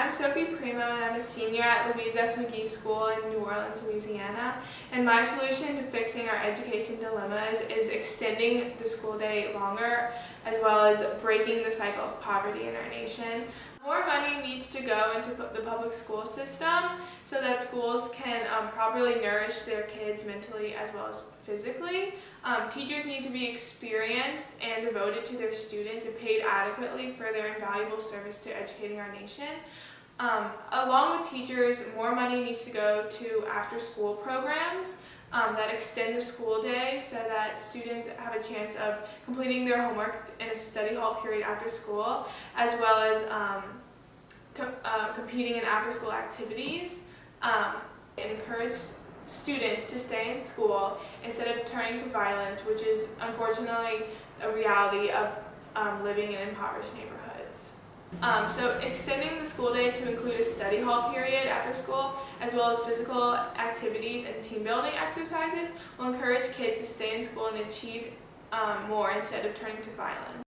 I'm Sophie Primo and I'm a senior at Louise S. McGee School in New Orleans, Louisiana. And my solution to fixing our education dilemmas is extending the school day longer, as well as breaking the cycle of poverty in our nation. More money needs to go into the public school system so that schools can properly nourish their kids mentally as well as physically. Teachers need to be experienced and devoted to their students and paid adequately for their invaluable service to educating our nation. Along with teachers, more money needs to go to after-school programs that extend the school day so that students have a chance of completing their homework in a study hall period after school, as well as competing in after-school activities, and encourage students to stay in school instead of turning to violence, which is unfortunately a reality of living in impoverished neighborhoods. So extending the school day to include a study hall period after school, as well as physical activities and team building exercises, will encourage kids to stay in school and achieve more instead of turning to violence.